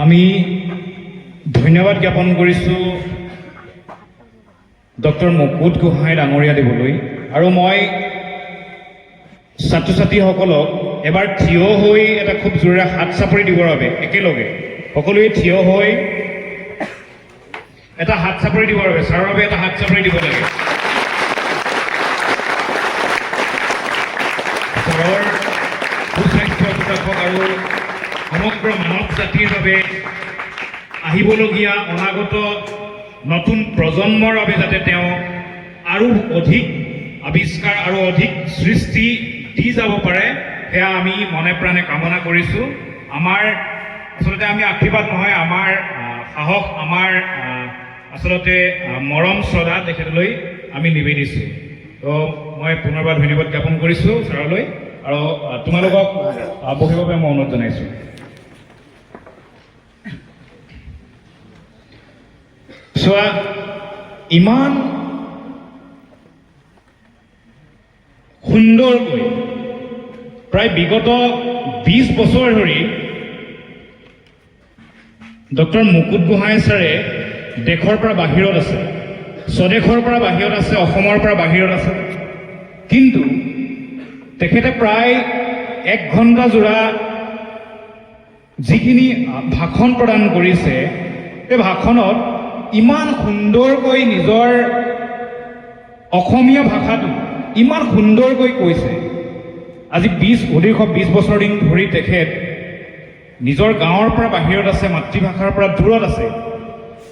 আমি ধন্যবাদ জ্ঞাপন কৰিছোঁ ডক্টৰ মুকুট গোহাঁই ডাঙৰীয়া দেৱলৈ আৰু মই ছাত্ৰ ছাত্ৰীসকলক এবাৰ থিয় হৈ এটা খুব জোৰেৰে হাত চাপৰি দিবৰ বাবে একেলগে সকলোৱে থিয় হৈ এটা হাত চাপৰি দিবৰ বাবে ছাৰৰ বাবে এটা হাত চাপৰি দিব লাগে। ছাৰৰ সুস্বাস্থ্য বিকাশক আৰু সমগ্ৰ মানৱ জাতিৰ বাবে আহিবলগীয়া অনাগত নতুন প্ৰজন্মৰ বাবে যাতে তেওঁ আৰু অধিক আৱিষ্কাৰ আৰু অধিক সৃষ্টি দি যাব পাৰে সেয়া আমি মনে প্ৰাণে কামনা কৰিছোঁ। আমাৰ আচলতে আমি আশীৰ্বাদ নহয়, আমাৰ সাহস, আমাৰ আচলতে মৰম শ্ৰদ্ধা তেখেতলৈ আমি নিবেদিছোঁ। তো মই পুনৰবাৰ ধন্যবাদ জ্ঞাপন কৰিছোঁ ছাৰলৈ আৰু তোমালোকক বহিবৰ বাবে মই অনুৰোধ জনাইছোঁ। চোৱা, ইমান সুন্দৰকৈ প্ৰায় বিগত 20 বছৰ ধৰি ডক্টৰ মুকুট গোহাঁই ছাৰে দেশৰ পৰা বাহিৰত আছে, স্বদেশৰ পৰা বাহিৰত আছে, অসমৰ পৰা বাহিৰত আছে, কিন্তু তেখেতে প্ৰায় 1 ঘণ্টা জোৰা যিখিনি ভাষণ প্ৰদান কৰিছে সেই ভাষণত ইমান সুন্দৰকৈ নিজৰ অসমীয়া ভাষাটো ইমান সুন্দৰকৈ কৈছে। আজি অধিক 20 বছৰ দিন ধৰি তেখেত নিজৰ গাঁৱৰ পৰা বাহিৰত আছে, মাতৃভাষাৰ পৰা দূৰত আছে,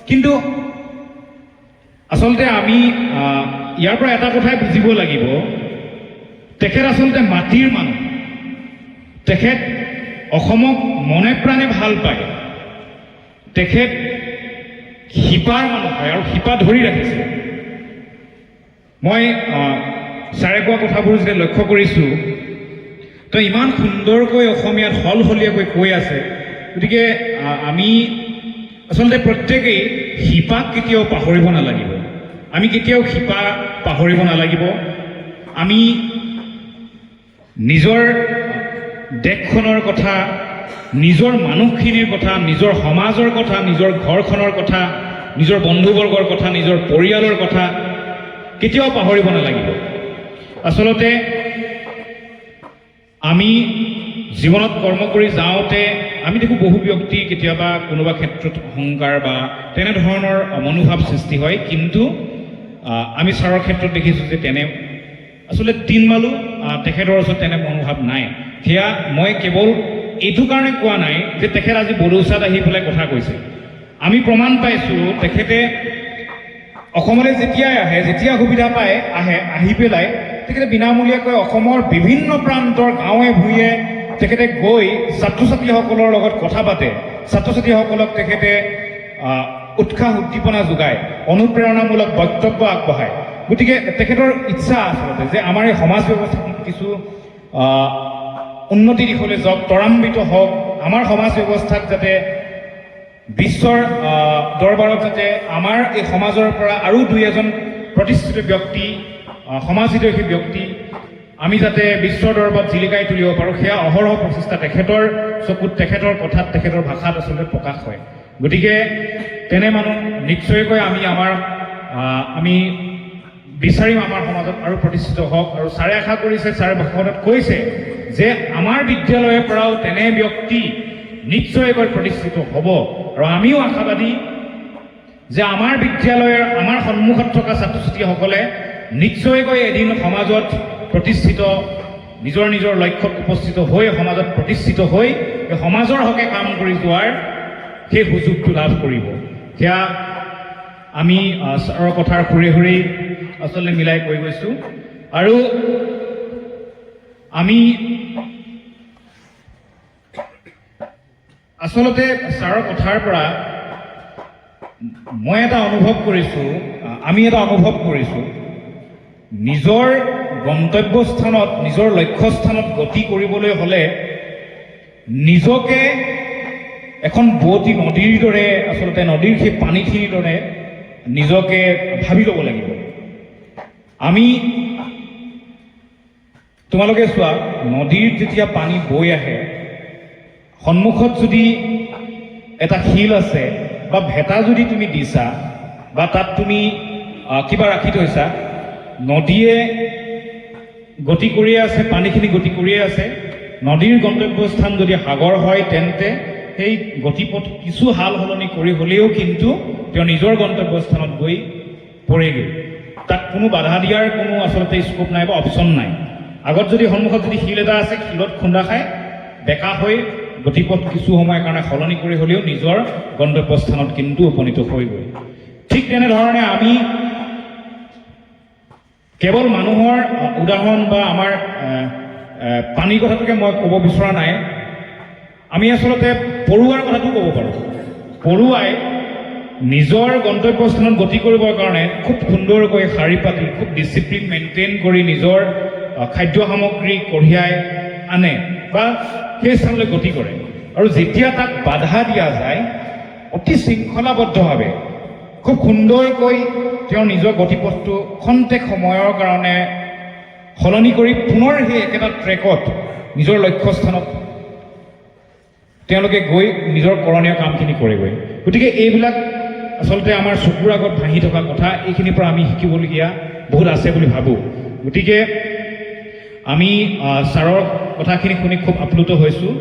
কিন্তু আচলতে আমি ইয়াৰ পৰা এটা কথাই বুজিব লাগিব, তেখেত আচলতে মাটিৰ মানুহ, তেখেত অসমক মনে প্ৰাণে ভাল পায়, তেখেত শিপাৰ মানুহ হয় আৰু শিপা ধৰি ৰাখিছে। মই ছাৰে কোৱা কথাবোৰ যেতিয়া লক্ষ্য কৰিছোঁ, তো ইমান সুন্দৰকৈ অসমীয়াত সলসলীয়াকৈ কৈ আছে, গতিকে আমি আচলতে প্ৰত্যেকেই শিপাক কেতিয়াও পাহৰিব নালাগিব। আমি কেতিয়াও শিপা পাহৰিব নালাগিব। আমি নিজৰ দেশখনৰ কথা, নিজৰ মানুহখিনিৰ কথা, নিজৰ সমাজৰ কথা, নিজৰ ঘৰখনৰ কথা, নিজৰ বন্ধুবৰ্গৰ কথা, নিজৰ পৰিয়ালৰ কথা কেতিয়াও পাহৰিব নালাগিব। আচলতে আমি জীৱনত কৰ্ম কৰি যাওঁতে আমি দেখোঁ বহু ব্যক্তি কেতিয়াবা কোনোবা ক্ষেত্ৰত অহংকাৰ বা তেনেধৰণৰ মনোভাৱ সৃষ্টি হয়, কিন্তু আমি ছাৰৰ ক্ষেত্ৰত দেখিছোঁ যে তেনে আচলতে তিনমালো তেখেতৰ ওচৰত তেনে মনোভাৱ নাই। সেয়া মই কেৱল এইটো কাৰণে কোৱা নাই যে তেখেত আজি বড়োচাত আহি পেলাই কথা কৈছে। আমি প্ৰমাণ পাইছোঁ তেখেতে অসমলৈ যেতিয়াই আহে, যেতিয়া সুবিধা পায় আহি পেলাই তেখেতে বিনামূলীয়াকৈ অসমৰ বিভিন্ন প্ৰান্তৰ গাঁৱে ভূঞে তেখেতে গৈ ছাত্ৰ ছাত্ৰীসকলৰ লগত কথা পাতে, ছাত্ৰ ছাত্ৰীসকলক তেখেতে উৎসাহ উদ্দীপনা যোগায়, অনুপ্ৰেৰণামূলক বক্তব্য আগবঢ়ায়। গতিকে তেখেতৰ ইচ্ছা আচলতে যে আমাৰ এই সমাজ ব্যৱস্থাখন কিছু উন্নতি দিশলৈ যাওক, ত্বৰান্বিত হওক, আমাৰ সমাজ ব্যৱস্থাক যাতে বিশ্বৰ দৰবাৰত যাতে আমাৰ এই সমাজৰ পৰা আৰু 2-এজন প্ৰতিষ্ঠিত ব্যক্তি, সমাজহিতৈষী ব্যক্তি আমি যাতে বিশ্বৰ দৰবাৰত জিলিকাই তুলিব পাৰোঁ, সেয়া অহৰহ প্ৰচেষ্টা তেখেতৰ চকুত, তেখেতৰ কথাত, তেখেতৰ ভাষাত আচলতে প্ৰকাশ হয়। গতিকে তেনে মানুহ নিশ্চয়কৈ আমি বিচাৰিম আমাৰ সমাজত আৰু প্ৰতিষ্ঠিত হওক। আৰু ছাৰে আশা কৰিছে, ছাৰে ভাষণত কৈছে যে আমাৰ বিদ্যালয়ৰ পৰাও তেনে ব্যক্তি নিশ্চয়কৈ প্ৰতিষ্ঠিত হ'ব। আৰু আমিও আশাবাদী যে আমাৰ বিদ্যালয়ৰ, আমাৰ সন্মুখত থকা ছাত্ৰ ছাত্ৰীসকলে নিশ্চয়কৈ এদিন সমাজত প্ৰতিষ্ঠিত, নিজৰ নিজৰ লক্ষ্যত উপস্থিত হৈ সমাজত প্ৰতিষ্ঠিত হৈ সমাজৰ হকে কাম কৰি যোৱাৰ সেই সুযোগটো লাভ কৰিব। সেয়া আমি ছাৰৰ কথাৰ সুৰে সুৰেই আচলতে মিলাই কৈ গৈছোঁ। আৰু আমি আচলতে ছাৰৰ কথাৰ পৰা মই এটা অনুভৱ কৰিছোঁ, আমি এটা অনুভৱ কৰিছোঁ, নিজৰ গন্তব্যস্থানত, নিজৰ লক্ষ্যস্থানত গতি কৰিবলৈ হ'লে নিজকে এখন বোৱতী নদীৰ দৰে, আচলতে নদীৰ সেই পানীখিনিৰ দৰে নিজকে ভাবি ল'ব লাগিব। আমি তোমালোকে চোৱা, নদীৰ যেতিয়া পানী বৈ আহে, সন্মুখত যদি এটা শিল আছে বা ভেটা যদি তুমি দিছা বা তাত তুমি কিবা ৰাখি থৈছা, নদীয়ে গতি কৰিয়ে আছে, পানীখিনি গতি কৰিয়ে আছে। নদীৰ গন্তব্যস্থান যদি সাগৰ হয় তেন্তে সেই গতিপথ কিছু সাল সলনি কৰি হ'লেও কিন্তু তেওঁ নিজৰ গন্তব্যস্থানত গৈ পৰেগৈ। তাক কোনো বাধা দিয়াৰ কোনো আচলতে স্কোপ নাই বা অপশ্যন নাই। আগত যদি সন্মুখত যদি শিল এটা আছে, শিলত খুন্দা খাই বেকা হৈ গতিপথ কিছু সময়ৰ কাৰণে সলনি কৰি হ'লেও নিজৰ গন্তব্যস্থানত কিন্তু উপনীত হৈগৈ। ঠিক তেনেধৰণে আমি কেৱল মানুহৰ উদাহৰণ বা আমাৰ পানীৰ কথাটোকে মই ক'ব বিচৰা নাই, আমি আচলতে পৰুৱাৰ কথাটো ক'ব পাৰোঁ। পৰুৱাই নিজৰ গন্তব্যস্থানত গতি কৰিবৰ কাৰণে খুব সুন্দৰকৈ শাৰী পাতি, খুব ডিচিপ্লিন মেইনটেইন কৰি নিজৰ খাদ্য সামগ্ৰী কঢ়িয়াই আনে বা সেই স্থানলৈ গতি কৰে। আৰু যেতিয়া তাক বাধা দিয়া যায়, অতি শৃংখলাবদ্ধভাৱে খুব সুন্দৰকৈ তেওঁ নিজৰ গতিপথটো খন্তেক সময়ৰ কাৰণে সলনি কৰি পুনৰ সেই একেটা ট্ৰেকত নিজৰ লক্ষ্যস্থানত তেওঁলোকে গৈ নিজৰ কৰণীয় কামখিনি কৰেগৈ। গতিকে এইবিলাক আচলতে আমাৰ চকুৰ আগত ভাহি থকা কথা, এইখিনিৰ পৰা আমি শিকিবলগীয়া বহুত আছে বুলি ভাবোঁ। গতিকে আমি ছাৰৰ কথাখিনি শুনি খুব আপ্লুত হৈছোঁ।